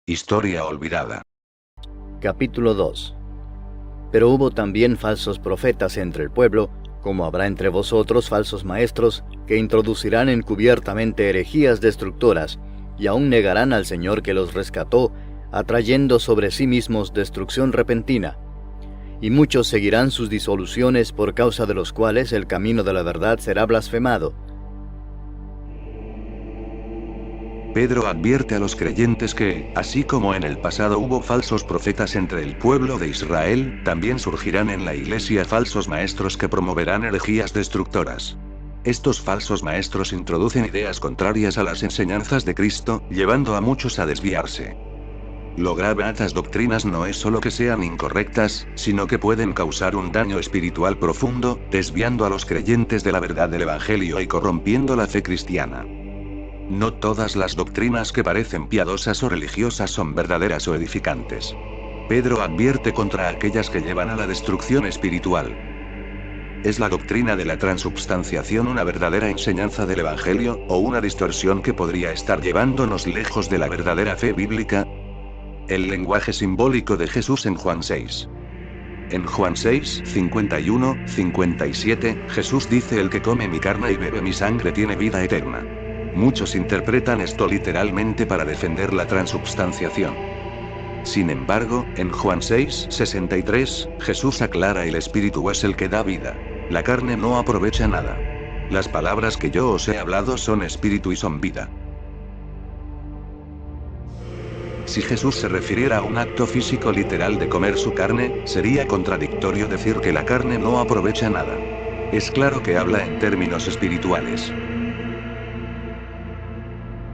Historia olvidada. Capítulo 2. Pero hubo también falsos profetas entre el pueblo, como habrá entre vosotros falsos maestros, que introducirán encubiertamente herejías destructoras, y aún negarán al Señor que los rescató, atrayendo sobre sí mismos destrucción repentina. Y muchos seguirán sus disoluciones, por causa de los cuales el camino de la verdad será blasfemado. Pedro advierte a los creyentes que, así como en el pasado hubo falsos profetas entre el pueblo de Israel, también surgirán en la iglesia falsos maestros que promoverán herejías destructoras. Estos falsos maestros introducen ideas contrarias a las enseñanzas de Cristo, llevando a muchos a desviarse. Lo grave a estas doctrinas no es solo que sean incorrectas, sino que pueden causar un daño espiritual profundo, desviando a los creyentes de la verdad del Evangelio y corrompiendo la fe cristiana. No todas las doctrinas que parecen piadosas o religiosas son verdaderas o edificantes. Pedro advierte contra aquellas que llevan a la destrucción espiritual. ¿Es la doctrina de la transubstanciación una verdadera enseñanza del Evangelio, o una distorsión que podría estar llevándonos lejos de la verdadera fe bíblica? El lenguaje simbólico de Jesús en Juan 6. En Juan 6, 51, 57, Jesús dice: el que come mi carne y bebe mi sangre tiene vida eterna. Muchos interpretan esto literalmente para defender la transubstanciación. Sin embargo, en Juan 6, 63, Jesús aclara: el Espíritu es el que da vida. La carne no aprovecha nada. Las palabras que yo os he hablado son espíritu y son vida. Si Jesús se refiriera a un acto físico literal de comer su carne, sería contradictorio decir que la carne no aprovecha nada. Es claro que habla en términos espirituales.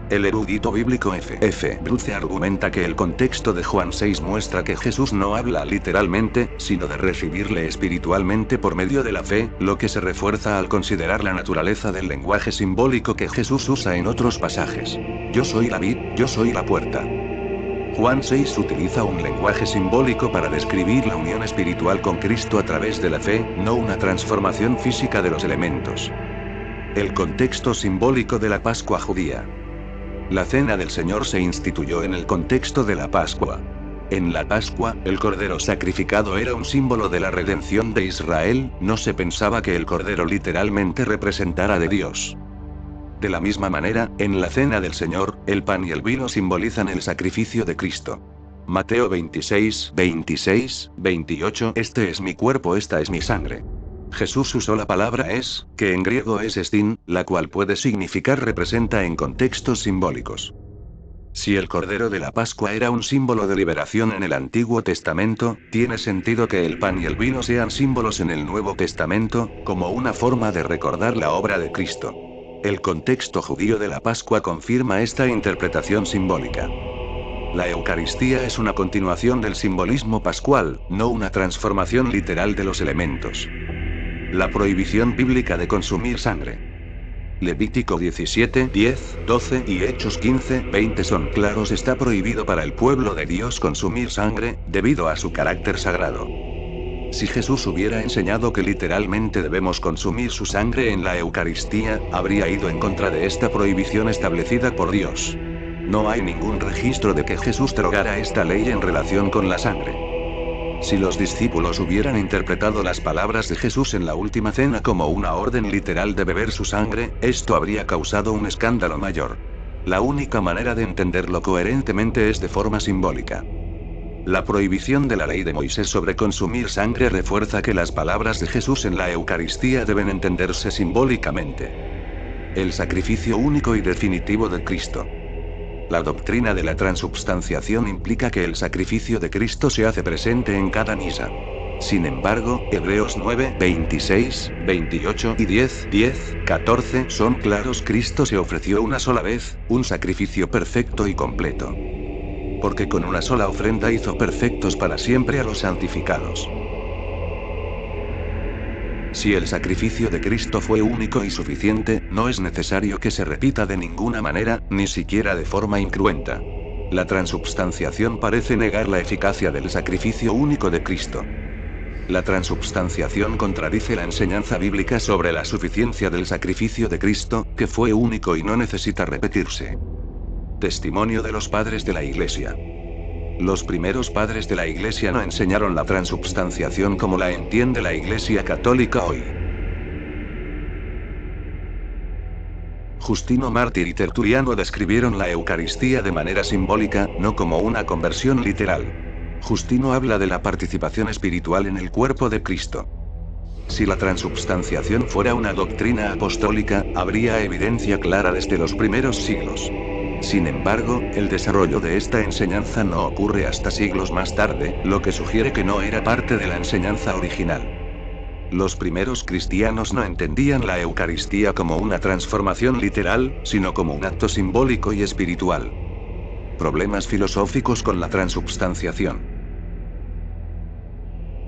El erudito bíblico F. Bruce argumenta que el contexto de Juan 6 muestra que Jesús no habla literalmente, sino de recibirle espiritualmente por medio de la fe, lo que se refuerza al considerar la naturaleza del lenguaje simbólico que Jesús usa en otros pasajes. Yo soy la vid, yo soy la puerta. Juan 6 utiliza un lenguaje simbólico para describir la unión espiritual con Cristo a través de la fe, no una transformación física de los elementos. El contexto simbólico de la Pascua judía. La cena del Señor se instituyó en el contexto de la Pascua. En la Pascua, el cordero sacrificado era un símbolo de la redención de Israel, no se pensaba que el cordero literalmente representara de Dios. De la misma manera, en la cena del Señor, el pan y el vino simbolizan el sacrificio de Cristo. Mateo 26, 26, 28, este es mi cuerpo, esta es mi sangre. Jesús usó la palabra es, que en griego es estin, la cual puede significar representa en contextos simbólicos. Si el Cordero de la Pascua era un símbolo de liberación en el Antiguo Testamento, tiene sentido que el pan y el vino sean símbolos en el Nuevo Testamento, como una forma de recordar la obra de Cristo. El contexto judío de la Pascua confirma esta interpretación simbólica. La Eucaristía es una continuación del simbolismo pascual, no una transformación literal de los elementos. La prohibición bíblica de consumir sangre. Levítico 17, 10, 12 y Hechos 15, 20 son claros: está prohibido para el pueblo de Dios consumir sangre, debido a su carácter sagrado. Si Jesús hubiera enseñado que literalmente debemos consumir su sangre en la Eucaristía, habría ido en contra de esta prohibición establecida por Dios. No hay ningún registro de que Jesús derogara esta ley en relación con la sangre. Si los discípulos hubieran interpretado las palabras de Jesús en la última cena como una orden literal de beber su sangre, esto habría causado un escándalo mayor. La única manera de entenderlo coherentemente es de forma simbólica. La prohibición de la ley de Moisés sobre consumir sangre refuerza que las palabras de Jesús en la Eucaristía deben entenderse simbólicamente. El sacrificio único y definitivo de Cristo. La doctrina de la transubstanciación implica que el sacrificio de Cristo se hace presente en cada misa. Sin embargo, Hebreos 9, 26, 28 y 10, 10, 14 son claros: Cristo se ofreció una sola vez, un sacrificio perfecto y completo. Porque con una sola ofrenda hizo perfectos para siempre a los santificados. Si el sacrificio de Cristo fue único y suficiente, no es necesario que se repita de ninguna manera, ni siquiera de forma incruenta. La transubstanciación parece negar la eficacia del sacrificio único de Cristo. La transubstanciación contradice la enseñanza bíblica sobre la suficiencia del sacrificio de Cristo, que fue único y no necesita repetirse. Testimonio de los padres de la Iglesia. Los primeros padres de la Iglesia no enseñaron la transubstanciación como la entiende la Iglesia Católica hoy. Justino Mártir y Tertuliano describieron la Eucaristía de manera simbólica, no como una conversión literal. Justino habla de la participación espiritual en el cuerpo de Cristo. Si la transubstanciación fuera una doctrina apostólica, habría evidencia clara desde los primeros siglos. Sin embargo, el desarrollo de esta enseñanza no ocurre hasta siglos más tarde, lo que sugiere que no era parte de la enseñanza original. Los primeros cristianos no entendían la Eucaristía como una transformación literal, sino como un acto simbólico y espiritual. Problemas filosóficos con la transubstanciación.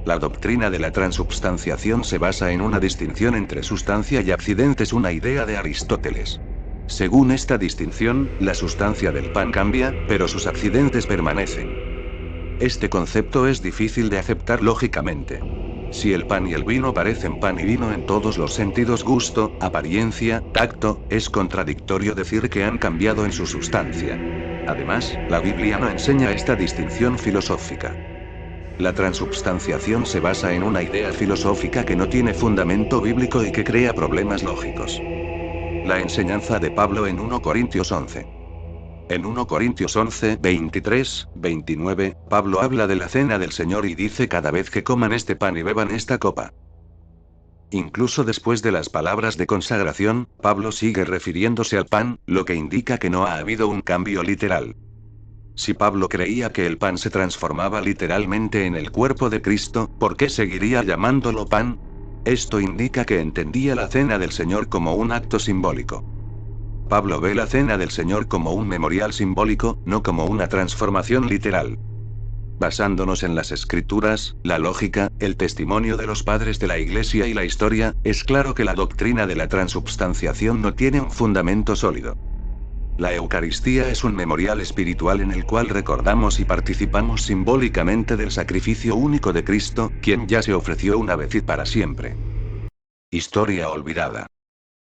La doctrina de la transubstanciación se basa en una distinción entre sustancia y accidentes, una idea de Aristóteles. Según esta distinción, la sustancia del pan cambia, pero sus accidentes permanecen. Este concepto es difícil de aceptar lógicamente. Si el pan y el vino parecen pan y vino en todos los sentidos, gusto, apariencia, tacto, es contradictorio decir que han cambiado en su sustancia. Además, la Biblia no enseña esta distinción filosófica. La transubstanciación se basa en una idea filosófica que no tiene fundamento bíblico y que crea problemas lógicos. La enseñanza de Pablo en 1 Corintios 11. En 1 Corintios 11, 23, 29, Pablo habla de la cena del Señor y dice: cada vez que coman este pan y beban esta copa. Incluso después de las palabras de consagración, Pablo sigue refiriéndose al pan, lo que indica que no ha habido un cambio literal. Si Pablo creía que el pan se transformaba literalmente en el cuerpo de Cristo, ¿por qué seguiría llamándolo pan? Esto indica que entendía la cena del Señor como un acto simbólico. Pablo ve la cena del Señor como un memorial simbólico, no como una transformación literal. Basándonos en las Escrituras, la lógica, el testimonio de los padres de la Iglesia y la historia, es claro que la doctrina de la transubstanciación no tiene un fundamento sólido. La Eucaristía es un memorial espiritual en el cual recordamos y participamos simbólicamente del sacrificio único de Cristo, quien ya se ofreció una vez y para siempre. Historia olvidada.